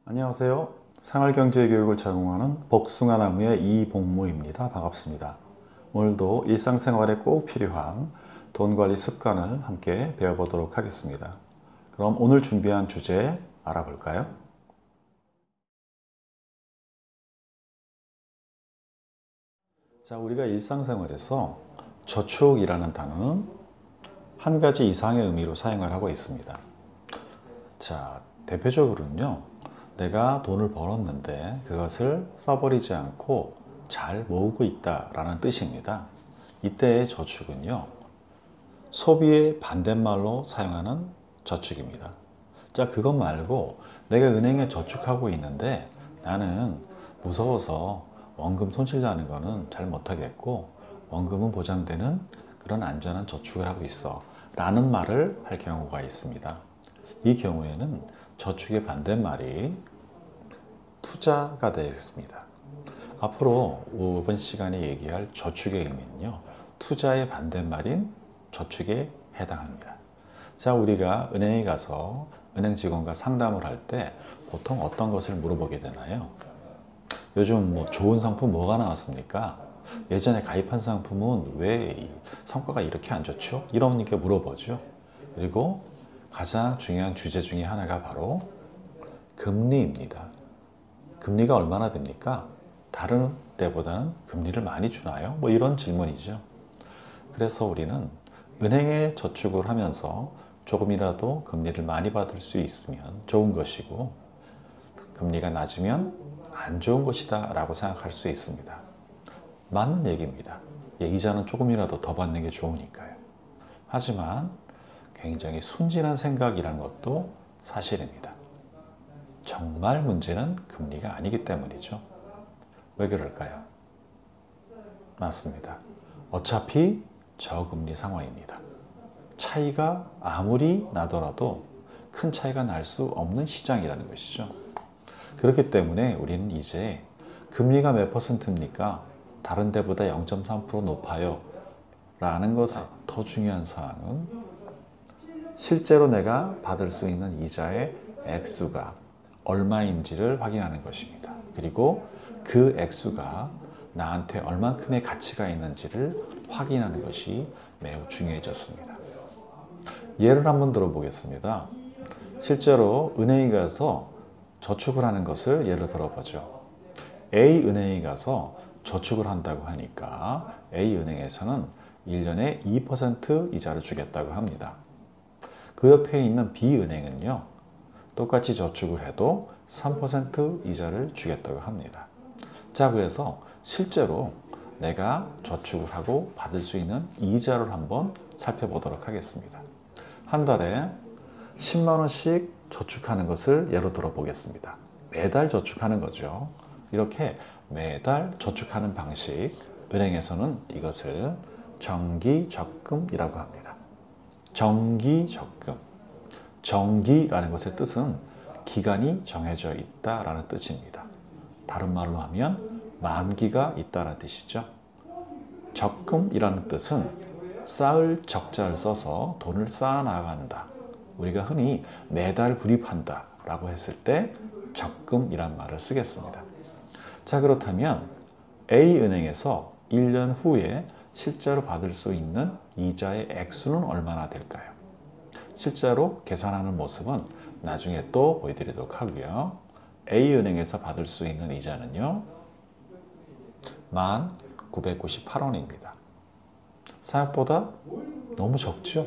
안녕하세요. 생활경제교육을 제공하는 복숭아나무의 이복무입니다. 반갑습니다. 오늘도 일상생활에 꼭 필요한 돈관리 습관을 함께 배워보도록 하겠습니다. 그럼 오늘 준비한 주제 알아볼까요? 자, 우리가 일상생활에서 저축이라는 단어는 한 가지 이상의 의미로 사용을 하고 있습니다. 자, 대표적으로는요, 내가 돈을 벌었는데 그것을 써버리지 않고 잘 모으고 있다라는 뜻입니다. 이때의 저축은요, 소비의 반대말로 사용하는 저축입니다. 자, 그것 말고 내가 은행에 저축하고 있는데 나는 무서워서 원금 손실 나는 거는 잘 못하겠고 원금은 보장되는 그런 안전한 저축을 하고 있어 라는 말을 할 경우가 있습니다. 이 경우에는 저축의 반대말이 투자가 되겠습니다. 앞으로 이번 시간에 얘기할 저축의 의미는요, 투자의 반대말인 저축에 해당합니다. 자, 우리가 은행에 가서 은행 직원과 상담을 할 때 보통 어떤 것을 물어보게 되나요? 요즘 뭐 좋은 상품 뭐가 나왔습니까? 예전에 가입한 상품은 왜 성과가 이렇게 안 좋죠? 이렇게 물어보죠. 그리고 가장 중요한 주제 중에 하나가 바로 금리입니다. 금리가 얼마나 됩니까? 다른 때보다는 금리를 많이 주나요? 뭐 이런 질문이죠. 그래서 우리는 은행에 저축을 하면서 조금이라도 금리를 많이 받을 수 있으면 좋은 것이고, 금리가 낮으면 안 좋은 것이다 라고 생각할 수 있습니다. 맞는 얘기입니다. 이자는 조금이라도 더 받는 게 좋으니까요. 하지만 굉장히 순진한 생각이라는 것도 사실입니다. 정말 문제는 금리가 아니기 때문이죠. 왜 그럴까요? 맞습니다. 어차피 저금리 상황입니다. 차이가 아무리 나더라도 큰 차이가 날 수 없는 시장이라는 것이죠. 그렇기 때문에 우리는 이제 금리가 몇 퍼센트입니까? 다른 데보다 0.3% 높아요 라는 것은 더 중요한 사항은 실제로 내가 받을 수 있는 이자의 액수가 얼마인지를 확인하는 것입니다. 그리고 그 액수가 나한테 얼만큼의 가치가 있는지를 확인하는 것이 매우 중요해졌습니다. 예를 한번 들어보겠습니다. 실제로 은행에 가서 저축을 하는 것을 예를 들어보죠. A은행에 가서 저축을 한다고 하니까 A은행에서는 1년에 2% 이자를 주겠다고 합니다. 그 옆에 있는 B은행은요, 똑같이 저축을 해도 3% 이자를 주겠다고 합니다. 자, 그래서 실제로 내가 저축을 하고 받을 수 있는 이자를 한번 살펴보도록 하겠습니다. 한 달에 10만 원씩 저축하는 것을 예로 들어 보겠습니다. 매달 저축하는 거죠. 이렇게 매달 저축하는 방식, 은행에서는 이것을 정기적금이라고 합니다. 정기적금. 정기라는 것의 뜻은 기간이 정해져 있다라는 뜻입니다. 다른 말로 하면 만기가 있다는 뜻이죠. 적금이라는 뜻은 쌓을 적자를 써서 돈을 쌓아 나간다. 우리가 흔히 매달 구입한다 라고 했을 때 적금이란 말을 쓰겠습니다. 자, 그렇다면 A은행에서 1년 후에 실제로 받을 수 있는 이자의 액수는 얼마나 될까요? 실제로 계산하는 모습은 나중에 또 보여드리도록 하고요. A은행에서 받을 수 있는 이자는요, 1,998원입니다. 생각보다 너무 적죠?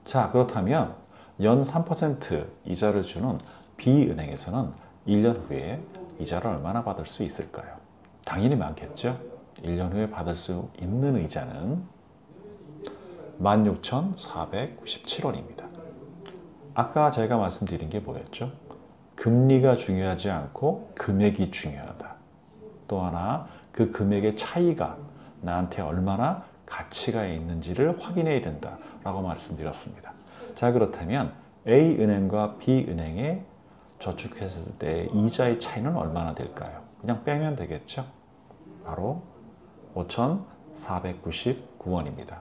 자, 그렇다면 연 3% 이자를 주는 B은행에서는 1년 후에 이자를 얼마나 받을 수 있을까요? 당연히 많겠죠? 1년 후에 받을 수 있는 의자는 16,497원입니다. 아까 제가 말씀드린 게 뭐였죠? 금리가 중요하지 않고 금액이 중요하다. 또 하나, 그 금액의 차이가 나한테 얼마나 가치가 있는지를 확인해야 된다라고 말씀드렸습니다. 자, 그렇다면 A은행과 B은행에 저축했을 때 이자의 차이는 얼마나 될까요? 그냥 빼면 되겠죠? 바로 5,499원입니다.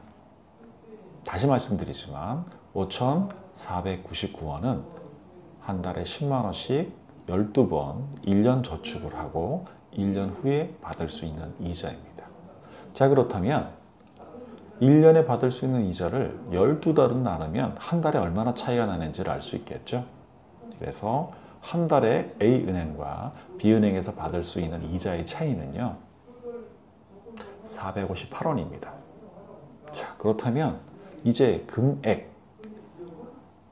다시 말씀드리지만 5,499원은 한 달에 10만 원씩 12번 1년 저축을 하고 1년 후에 받을 수 있는 이자입니다. 자, 그렇다면 1년에 받을 수 있는 이자를 12달은 나누면 한 달에 얼마나 차이가 나는지를 알 수 있겠죠. 그래서 한 달에 A은행과 B은행에서 받을 수 있는 이자의 차이는요, 458원입니다. 자, 그렇다면 이제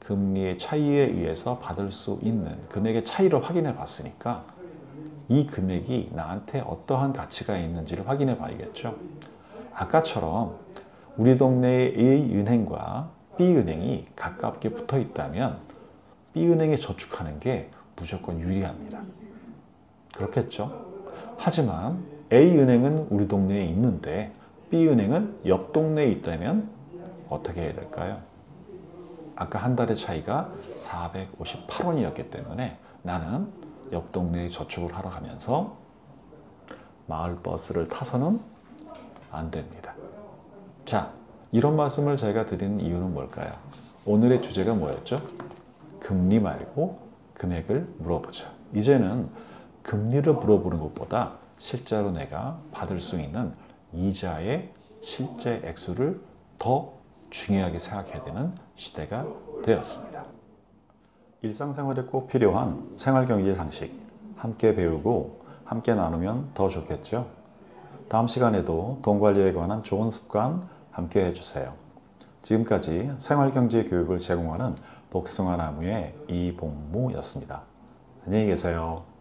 금리의 차이에 의해서 받을 수 있는 금액의 차이를 확인해 봤으니까 이 금액이 나한테 어떠한 가치가 있는지를 확인해 봐야겠죠. 아까처럼 우리 동네의 A은행과 B은행이 가깝게 붙어 있다면 B은행에 저축하는 게 무조건 유리합니다. 그렇겠죠? 하지만 A은행은 우리 동네에 있는데 B은행은 옆 동네에 있다면 어떻게 해야 될까요? 아까 한 달의 차이가 458원이었기 때문에 나는 옆 동네에 저축을 하러 가면서 마을버스를 타서는 안 됩니다. 자, 이런 말씀을 제가 드리는 이유는 뭘까요? 오늘의 주제가 뭐였죠? 금리 말고 금액을 물어보자. 이제는 금리를 물어보는 것보다 실제로 내가 받을 수 있는 이자의 실제 액수를 더 중요하게 생각해야 되는 시대가 되었습니다. 일상생활에 꼭 필요한 생활경제 상식 함께 배우고 함께 나누면 더 좋겠죠? 다음 시간에도 돈 관리에 관한 좋은 습관 함께 해주세요. 지금까지 생활경제 교육을 제공하는 복숭아나무의 이봉무였습니다. 안녕히 계세요.